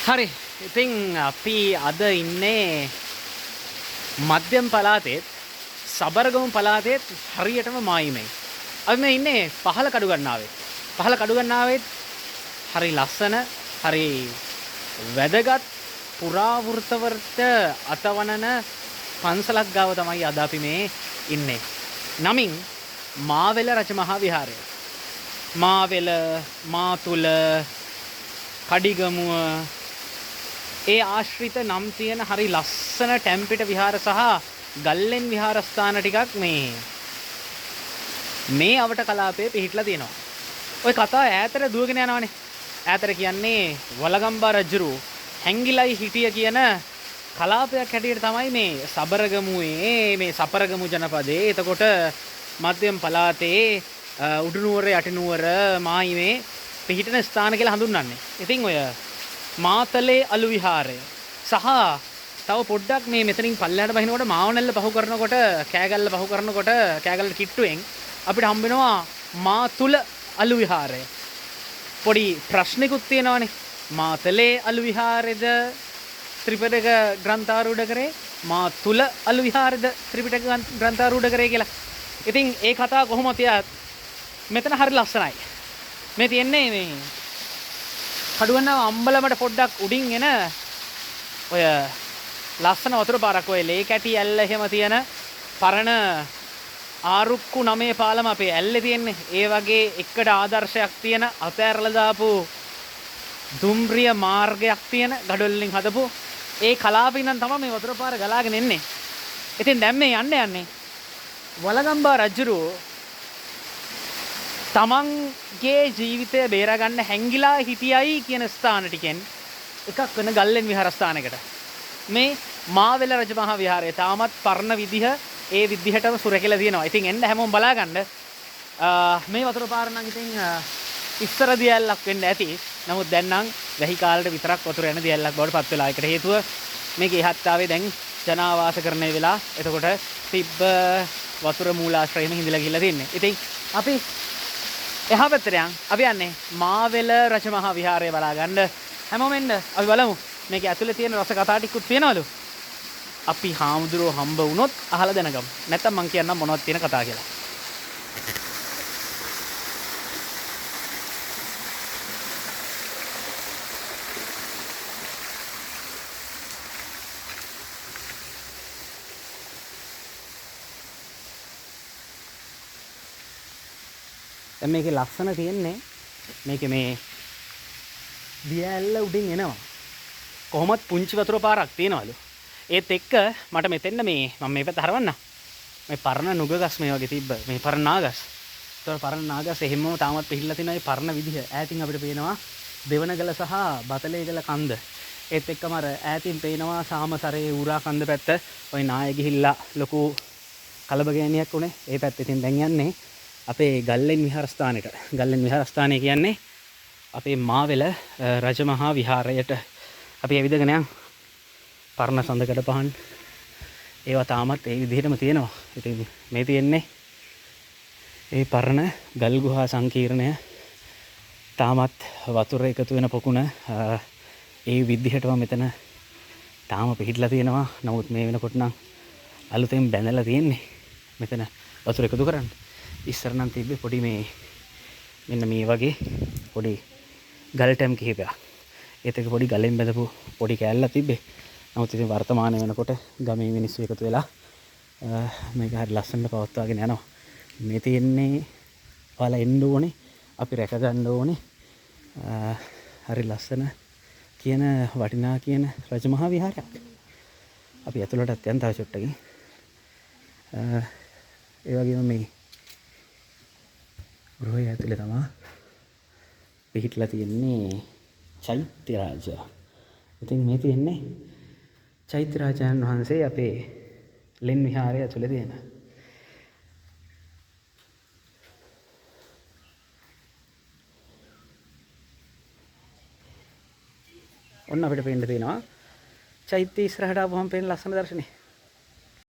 හරි. ඉතින් අපි අද ඉන්නේ මධ්‍යම පළාතේ සබරගමු පළාතේ හරියටම මායිමේ. අපි මේ ඉන්නේ පහළ කඩුගන්නාවේ. පහළ කඩුගන්නාවේ හරි ලස්සන, හරි වැදගත් පුරාවෘත්තවර්ත අතවනන පන්සලක් ගාව තමයි අද අපි මේ ඉන්නේ. නමින් මාවෙල රජමහා විහාරය. මාවෙල, මාතුල, කඩිගමුව ඒ ආශ්‍රිත නම් තියෙන හරි ලස්සන ටැම්පිට විහාර සහ ගල්ලෙන් විහාරස්ථාන ටිකක් මේ අවට කලාපයේ පිහිටලා තියෙනවා. ওই කතාව ඈතට දුවගෙන යනවානේ. ඈතට කියන්නේ වලගම්බා රජුරු හැංගිලයි හිටිය කියන කලාපයක් හැටියට තමයි මේ සබරගමුවේ මේ සපරගමු ජනපදයේ. එතකොට මධ්‍යම පළාතේ උඩුනුවර යටිනුවර මායිමේ පිහිටන ස්ථාන කියලා හඳුන්වන්නේ. ඉතින් ඔය මාතලේ අලු විහාරය සහ තව පොඩ්ඩක් මේ මෙතනින් පල්ලෙහාට බහිනකොට මාවනැල්ල පහු කරනකොට කෑගල්ල පහු කරනකොට කෑගල්ල කිට්ටුවෙන් අපිට හම්බ වෙනවා මාතුල අලු විහාරය. පොඩි ප්‍රශ්නිකුත් තියෙනවානේ. මාතලේ අලු විහාරයේද ත්‍රිපිටක ග්‍රන්ථාරූඪ කරේ, මාතුල අලු විහාරයේද ත්‍රිපිටක ග්‍රන්ථාරූඪ කරේ කියලා. ඉතින් ඒ කතාව කොහොමද තියත් මෙතන හරි ලස්සනයි. මේ තියෙන්නේ මේ කඩුගන්නාව අම්බලමට පොඩ්ඩක් උඩින් එන ඔය ලස්සන වතුර පාරක්, ඔය ලේ කැටි ඇල්ල එහෙම තියෙන පරණ ආරුක්කු 9 පාලම අපේ ඇල්ලේ තියෙන්නේ. ඒ වගේ එකට ආදර්ශයක් තියෙන අතෑරලා දාපු දුම්රිය මාර්ගයක් තියෙන ගඩොල්ලින් හදපු ඒ කලාපේ ඉඳන් තමයි මේ වතුර පාර ගලාගෙන එන්නේ. ඉතින් දැන් මේ යන්නේ වලගම්බා රජුරු තමන්ගේ ජීවිතය බේරගන්න හැංගිලා හිටියයි කියන ස්ථාන ටිකෙන් එකක් වෙන ගල්ලෙන් විහාරස්ථානයකට. මේ මාවෙල රජමහා විහාරය තාමත් පරණ විදිහ ඒ විදිහටම සුරැකිලා තියෙනවා. ඉතින් එන්න හැමෝම බලාගන්න. මේ වතුර පාර නම් ඉතින් ඉස්සර දියැලක් වෙන්න ඇති. නමුත් දැන් නම් වැහි කාලේට විතරක් වතුර යන දියැලක් බවට පත් වෙලා. ඒකට හේතුව මේකේ ඉහත්තාවේ දැන් ජනාවාසකරණය වෙලා. එතකොට තිබ්බ වතුර මූලාශ්‍රයෙම හිඳලා ගිහිල්ලා තින්නේ. ඉතින් අපි එහා පැත්තට අපි යන්නේ මාවෙල රජමහා විහාරය බලා ගන්න. හැමෝම එන්න අපි බලමු මේක ඇතුලේ තියෙන රස කතා ටිකකුත් තියෙනවලු. අපි හාමුදුරුවෝ හම්බ වුණොත් අහලා දැනගමු. නැත්තම් මං කියන්නම් මොනවද තියෙන කතා කියලා. දැන් මේකේ ලස්සන තියෙන්නේ මේකේ මේ දියැල්ල උඩින් එනවා. කොහොමත් පුංචි වතුර පාරක් තියෙනවලු. ඒත් එක්ක මට මෙතෙන්න මම මේ පැත්ත හරවන්න. මේ පරණ නුග ගස් මේ වගේ තිබ්බ මේ පරණ නාගස්. ඒතකොට පරණ නාගස් එහෙමම තාමත් පිහිල්ලා තියෙනවා. මේ පරණ විදිහ ඈතින් අපිට පේනවා දෙවනගල සහ බතලේගල කන්ද. ඒත් එක්කම අර ඈතින් පේනවා සාමසරේ ඌරා කන්ද පැත්ත. ওই නාය ගිහිල්ලා ලොකු කලබගෑනියක් උනේ. ඒ පැත්තේ ඉතින් දැන් යන්නේ අපේ ගල්ලෙන් විහාරස්ථානෙට. ගල්ලෙන් විහාරස්ථානය කියන්නේ අපේ මාවෙල රජමහා විහාරයට අපි ඇවිදගෙන යන්. පරණ සඳකඩ පහන් ඒවා තාමත් ඒ විදිහටම තියෙනවා. ඉතින් මේ තියෙන්නේ ඒ පරණ ගල් ගුහා සංකීර්ණය. තාමත් වතුර එකතු වෙන පොකුණ ඒ විදිහටම මෙතන තාම පිහිටලා තියෙනවා. නමුත් මේ වෙනකොට නම් අලුතෙන් බැඳලා තියෙන්නේ මෙතන වතුර එකතු කරන්න. ඉස්සර නම් තිබ්බේ පොඩි මෙන්න මේ වගේ පොඩි ගල් ටැම් කිහිපයක්. ඒත් එක පොඩි ගලෙන් බැඳපු පොඩි කෑල්ලක් තිබ්බේ. නමුත් ඉතින් වර්තමානයේ වෙනකොට ගමේ මිනිස්සු එකතු වෙලා මේක හරි ලස්සනට පවත්වාගෙන යනවා. මේ තියෙන්නේ ඔයාලා එන්න ඕනේ. අපි රැක ගන්න ඕනේ. හරි ලස්සන කියන වටිනා කියන රජමහා විහාරයක්. අපි ඇතුළටත් යන්න තව චුට්ටකින්. ඒ වගේම මේ ගෘහය ඇතුලේ තමයි පිහිටලා තියෙන්නේ චෛත්‍ය රාජා. ඉතින් මේ තියෙන්නේ චෛත්‍ය රාජාන් වහන්සේ අපේ ලෙන් විහාරය ඇතුලේ තියෙන. ඔන්න අපිට පේන්න තියෙනවා චෛත්‍ය ඉස්සරහට ආවම පේන ලස්සන දර්ශනේ.